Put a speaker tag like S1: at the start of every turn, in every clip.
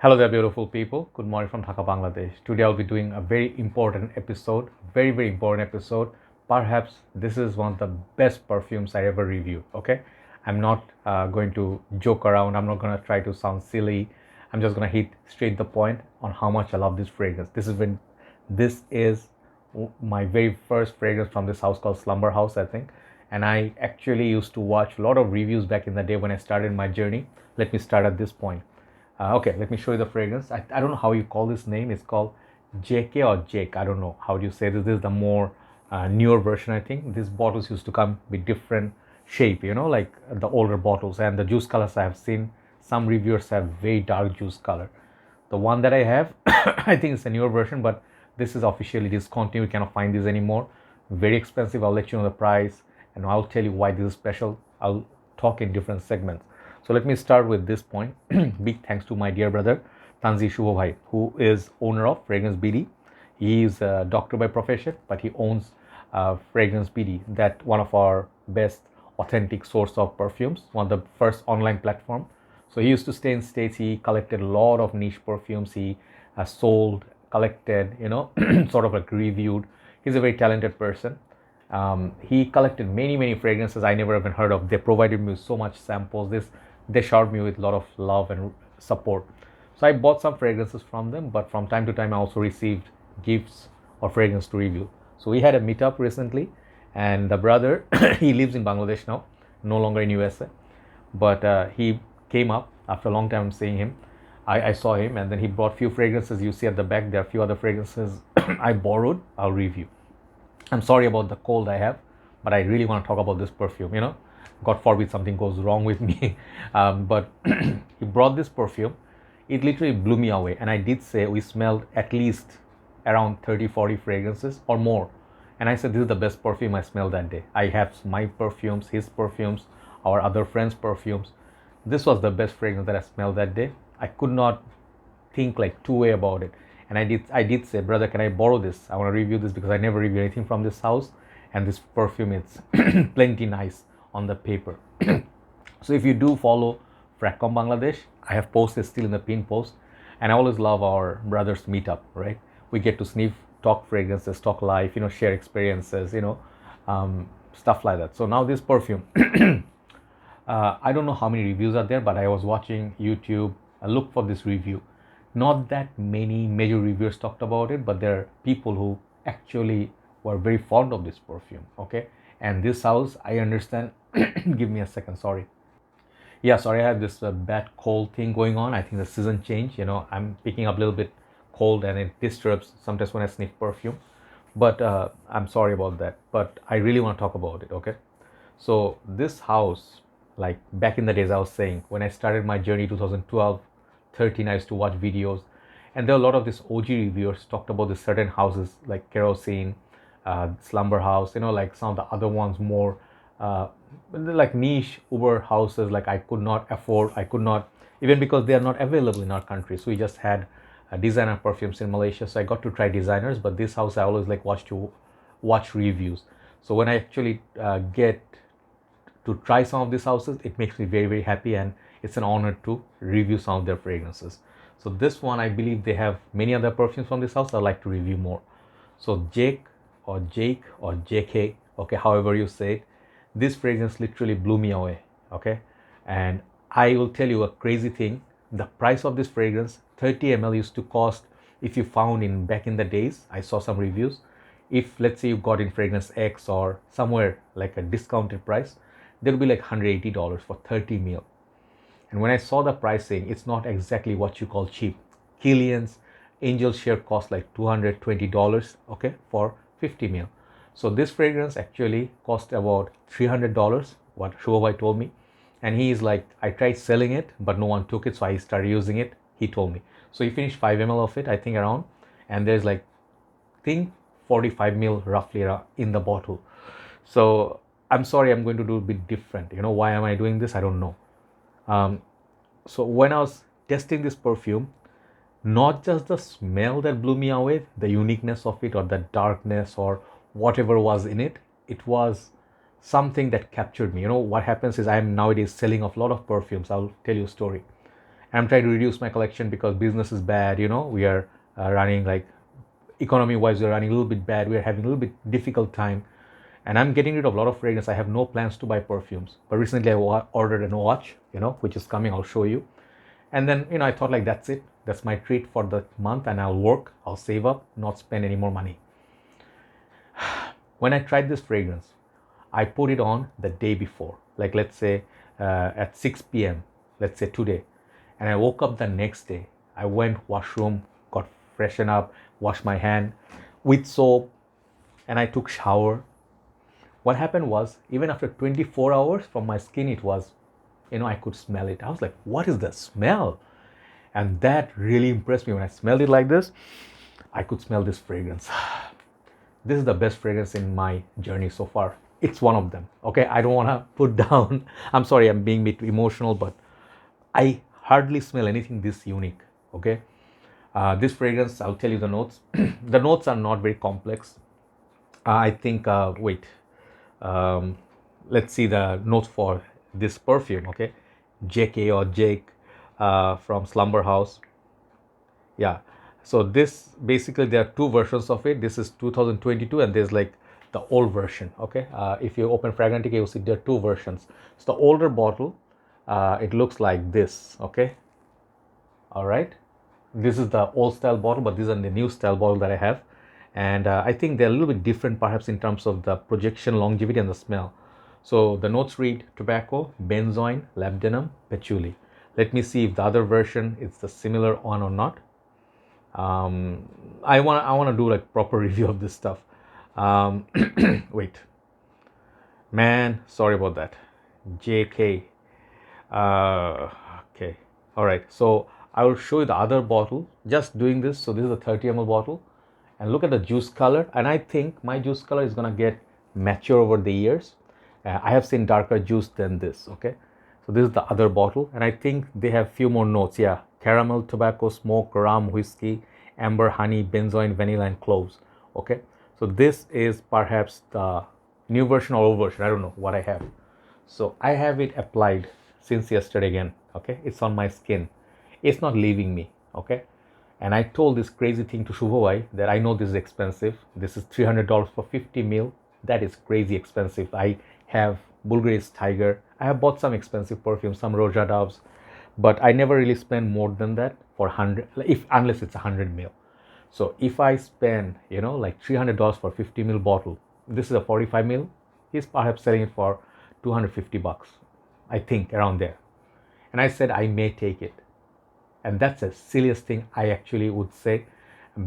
S1: Hello there, beautiful people. Good morning from Dhaka, Bangladesh. Today I'll be doing a very important episode, very important episode. Perhaps this is one of the best perfumes I ever reviewed. Okay, I'm not going to joke around. I'm not going to try to sound silly. I'm just going to hit straight the point on how much I love this fragrance. This is my very first fragrance from this house called Slumberhouse, I think. And I actually used to watch a lot of reviews back in the day when I started my journey. Let me start at this point. Okay, let me show you the fragrance. I don't know how you call this name. It's called Jeke or Jake. I don't know how do you say this. This is the more newer version, I think. These bottles used to come with different shape, like the older bottles. And the juice colors I have seen, some reviewers have very dark juice color. The one that I have, I think it's a newer version, but this is officially discontinued. You cannot find this anymore. Very expensive. I'll let you know the price and I'll tell you why this is special. I'll talk in different segments. So let me start with this point. Big thanks to my dear brother Tanzir Shuvo bhai, who is owner of Fragrance BD. He is a doctor by profession, but he owns Fragrance BD, that one of our best authentic source of perfumes, one of the first online platform. So he used to stay in States. He collected a lot of niche perfumes. He sold, collected, sort of like reviewed. He's a very talented person. He collected many fragrances I never even heard of. They provided me with so much samples. They showered me with a lot of love and support. So I bought some fragrances from them, but from time to time I also received gifts or fragrance to review. So we had a meetup recently, and the brother, he lives in Bangladesh now, no longer in USA, but he came up after a long time seeing him. I saw him, and then he brought few fragrances. You see at the back, there are a few other fragrances I borrowed. I'll review. I'm sorry about the cold I have, but I really want to talk about this perfume. God forbid something goes wrong with me. But he brought this perfume. It literally blew me away. And I did say we smelled at least around 30, 40 fragrances or more. And I said, this is the best perfume I smelled that day. I have my perfumes, his perfumes, our other friends' perfumes. This was the best fragrance that I smelled that day. I could not think like two way about it. And I did say, brother, can I borrow this? I want to review this because I never review anything from this house, and this perfume is plenty nice on the paper. So if you do follow Fragcomm Bangladesh, I have posted still in the pin post, and I always love our brothers meetup, right? We get to sniff, talk fragrances, talk life, share experiences, stuff like that. So now this perfume, I don't know how many reviews are there, but I was watching YouTube. I look for this review. Not that many major reviewers talked about it, but there are people who actually were very fond of this perfume. Okay, and this house, I understand. Give me a second. Sorry. Yeah, sorry. I have this bad cold thing going on. I think the season change. I'm picking up a little bit cold, and it disturbs sometimes when I sniff perfume. But I'm sorry about that. But I really want to talk about it. Okay, so this house, like back in the days, I was saying when I started my journey, 2012. 13, I used to watch videos, and there are a lot of these OG reviewers talked about the certain houses like Kerosene, Slumber House, like some of the other ones more like niche Uber houses, like I could not afford, I could not, even because they are not available in our country. So we just had designer perfumes in Malaysia, so I got to try designers, but this house I always like watch reviews. So when I actually get to try some of these houses, it makes me very happy, and it's an honor to review some of their fragrances. So this one, I believe they have many other perfumes from this house I'd like to review more. So Jake or Jk, okay, however you say it, this fragrance literally blew me away. Okay, and I will tell you a crazy thing. The price of this fragrance, 30 ml, used to cost, if you found in back in the days, I saw some reviews, if let's say you got in fragrance X or somewhere like a discounted price, there will be like $180 for 30 ml. And when I saw the pricing, it's not exactly what you call cheap. Killian's Angel Share cost like $220, okay, for 50 ml. So this fragrance actually cost about $300, what Shubhai told me. And he is like, I tried selling it, but no one took it, so I started using it, he told me. So he finished 5 ml of it, I think around, and there's like, I think 45 ml roughly in the bottle. So I'm sorry, I'm going to do a bit different. Why am I doing this? I don't know. So when I was testing this perfume, not just the smell that blew me away, the uniqueness of it or the darkness or whatever was in it, it was something that captured me. What happens is I'm nowadays selling a lot of perfumes. I'll tell you a story. I'm trying to reduce my collection because business is bad. We are running like economy wise, we're running a little bit bad. We're having a little bit difficult time, and I'm getting rid of a lot of fragrance. I have no plans to buy perfumes, but recently I ordered a watch, which is coming. I'll show you. And then I thought like that's it. That's my treat for the month, and I'll work. I'll save up, not spend any more money. When I tried this fragrance, I put it on the day before, like let's say at 6 p.m. Let's say today, and I woke up the next day. I went washroom, got freshened up, washed my hand with soap, and I took shower. What happened was, even after 24 hours from my skin, it was, I could smell it. I was like, what is the smell? And that really impressed me. When I smelled it like this, I could smell this fragrance. This is the best fragrance in my journey so far. It's one of them. Okay, I don't want to put down. I'm sorry, I'm being a bit emotional, but I hardly smell anything this unique. Okay, this fragrance, I'll tell you the notes. The notes are not very complex. I think, wait, let's see the notes for this perfume. Okay, Jeke or Jake from Slumberhouse. Yeah, so this basically there are two versions of it. This is 2022, and there's like the old version. Okay, if you open Fragrantica, you'll see there are two versions. So the older bottle, it looks like this. Okay, all right, this is the old style bottle, but these are the new style bottle that I have, and I think they're a little bit different perhaps in terms of the projection, longevity, and the smell. So the notes read tobacco, benzoin, labdanum, patchouli. Let me see if the other version is the similar one or not. I want to do like proper review of this stuff. Wait, man, sorry about that. JK. Okay, all right. So I will show you the other bottle. Just doing this. So this is a 30 ml bottle, and look at the juice color. And I think my juice color is gonna get mature over the years. I have seen darker juice than this. Okay, so this is the other bottle, and I think they have few more notes. Yeah, caramel, tobacco, smoke, rum, whiskey, amber, honey, benzoin, vanilla, and cloves. Okay, so this is perhaps the new version or old version. I don't know what I have. So I have it applied since yesterday again. Okay, it's on my skin. It's not leaving me. Okay, and I told this crazy thing to Shuvo that I know this is expensive. This is $300 for 50 ml. That is crazy expensive. I have Bulgari's Tiger. I have bought some expensive perfumes, some Roja Doves, but I never really spend more than that for 100, unless it's 100 ml. So if I spend, like $300 for 50 ml bottle, this is a 45 ml, he's perhaps selling it for 250 bucks, I think around there. And I said, I may take it. And that's the silliest thing I actually would say,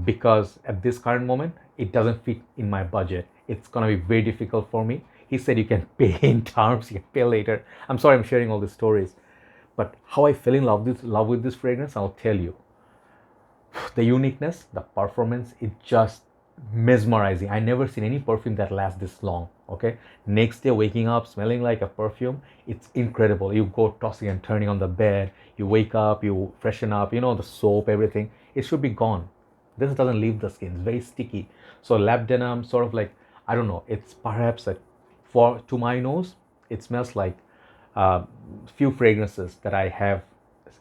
S1: because at this current moment, it doesn't fit in my budget. It's going to be very difficult for me. He said you can pay in terms, you can pay later. I'm sorry I'm sharing all these stories. But how I fell in love with this fragrance, I'll tell you. The uniqueness, the performance, it just mesmerizing. I never seen any perfume that lasts this long. Okay, next day waking up smelling like a perfume, it's incredible. You go tossing and turning on the bed, you wake up, you freshen up, the soap, everything, it should be gone. This doesn't leave the skin. It's very sticky. So labdanum, sort of like, I don't know, it's perhaps to my nose, it smells like few fragrances that I have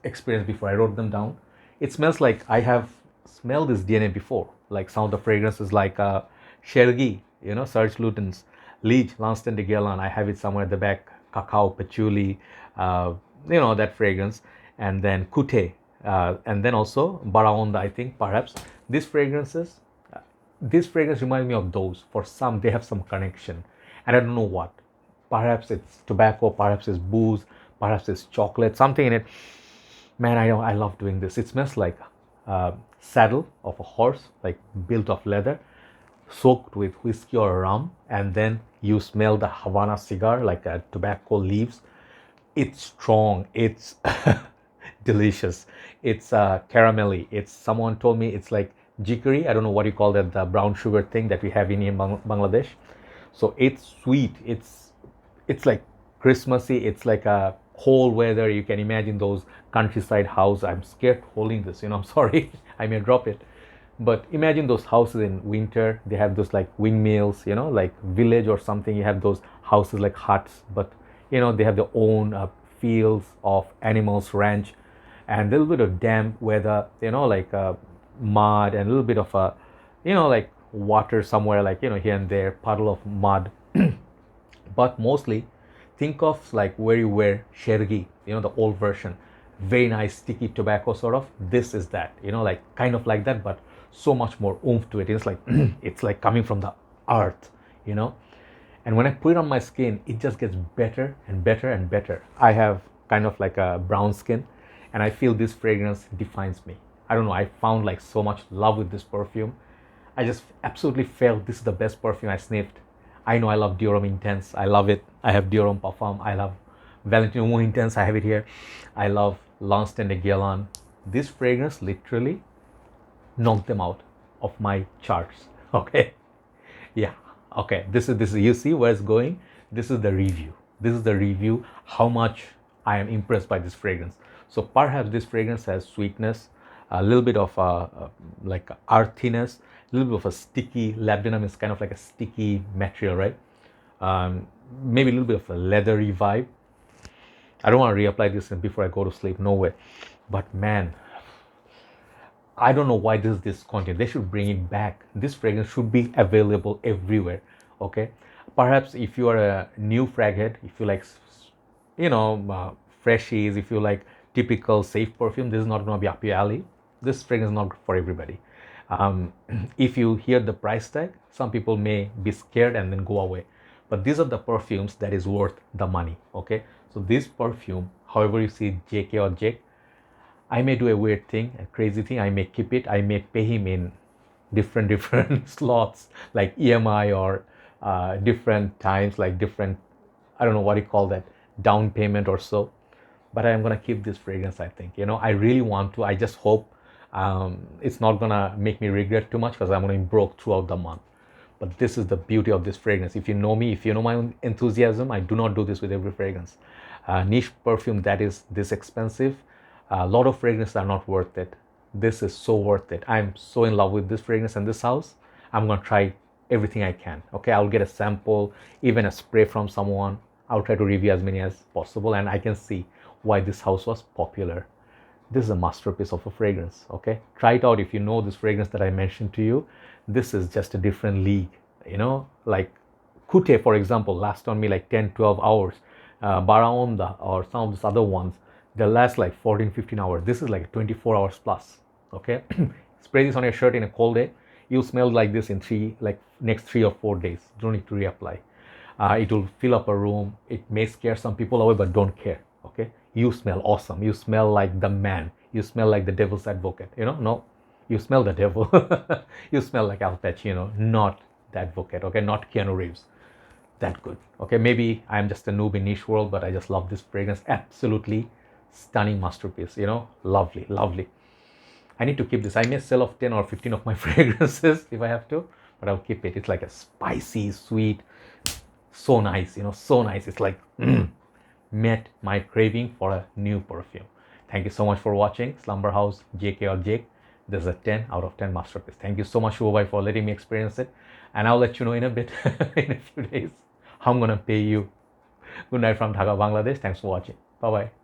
S1: experienced before. I wrote them down. It smells like I have smelled this DNA before, like some of the fragrances like Shergi, Serge Lutens, Liege, Lanston de Guerlain. I have it somewhere at the back. Cacao, patchouli, that fragrance, and then Kute, and then also Baraonda. I think perhaps these fragrances, this fragrance reminds me of those. For some, they have some connection, and I don't know what. Perhaps it's tobacco, perhaps it's booze, perhaps it's chocolate, something in it. Man, I love doing this. It smells like saddle of a horse, like built of leather, soaked with whiskey or rum, and then you smell the Havana cigar, like tobacco leaves. It's strong. It's delicious. It's caramelly. Someone told me it's like jickery. I don't know what you call that, the brown sugar thing that we have in Bangladesh. So it's sweet. It's like Christmassy. It's like a cold weather. You can imagine those countryside houses. I'm scared holding this. I'm sorry. I may drop it. But imagine those houses in winter. They have those like windmills, like village or something. You have those houses like huts, but they have their own fields of animals, ranch, and a little bit of damp weather, like mud and a little bit of a, like water somewhere, like, here and there, puddle of mud. But mostly think of like where you wear shergi, the old version, very nice sticky tobacco sort of. This is that, like kind of like that, but so much more oomph to it. It's like it's like coming from the earth, and when I put it on my skin, it just gets better and better and better. I have kind of like a brown skin, and I feel this fragrance defines me. I don't know, I found like so much love with this perfume. I just absolutely felt this is the best perfume I sniffed. I know I love Dior Intense. I love it. I have Dior Parfum. I love Valentino Intense. I have it here. I love Lanston de Guerlain. This fragrance literally knocked them out of my charts. Okay. Yeah. Okay. This is you see where it's going. This is the review. This is the review. How much I am impressed by this fragrance. So perhaps this fragrance has sweetness, a little bit of like earthiness, a little bit of a sticky. Labdanum is kind of like a sticky material, right? Maybe a little bit of a leathery vibe. I don't want to reapply this before I go to sleep. No way. But man, I don't know why this is discontinued. They should bring it back. This fragrance should be available everywhere. Okay. Perhaps if you are a new frag head, if you like, freshies, if you like typical safe perfume, this is not going to be up your alley. This fragrance is not for everybody. If you hear the price tag, some people may be scared and then go away. But these are the perfumes that is worth the money. Okay. So this perfume, however you see JK or Jake, I may do a weird thing, a crazy thing. I may keep it. I may pay him in different slots, like EMI or different times, like different, I don't know what you call that, down payment or so. But I'm gonna keep this fragrance. I think, I really want to. I just hope it's not gonna make me regret too much, because I'm gonna be broke throughout the month. But this is the beauty of this fragrance. If you know me, if you know my enthusiasm, I do not do this with every fragrance. Niche perfume that is this expensive, a lot of fragrances are not worth it. This is so worth it. I'm so in love with this fragrance and this house. I'm gonna try everything I can. Okay, I'll get a sample, even a spray from someone. I'll try to review as many as possible, and I can see why this house was popular. This is a masterpiece of a fragrance. Okay, try it out. If you know this fragrance that I mentioned to you, this is just a different league. Like Kute, for example, lasts on me like 10-12 hours. Baraonda or some of these other ones, they last like 14-15 hours. This is like 24 hours plus. Okay, spray this on your shirt in a cold day, you'll smell like this in next 3 or 4 days. You don't need to reapply. It will fill up a room. It may scare some people away, but don't care. Okay, you smell awesome. You smell like the man. You smell like the devil's advocate. No, you smell the devil. You smell like Al Pacino, not the advocate. Okay, not Keanu Reeves. That good. Okay, maybe I'm just a noob in niche world, but I just love this fragrance. Absolutely stunning masterpiece. Lovely, lovely. I need to keep this. I may sell off 10 or 15 of my fragrances if I have to, but I'll keep it. It's like a spicy, sweet, so nice. So nice. It's like met my craving for a new perfume. Thank you so much for watching Slumberhouse Jeke or Jake. This is a 10 out of 10 masterpiece. Thank you so much, Shuvo, for letting me experience it. And I'll let you know in a bit, in a few days, how I'm gonna pay you. Good night from Dhaka, Bangladesh. Thanks for watching. Bye-bye.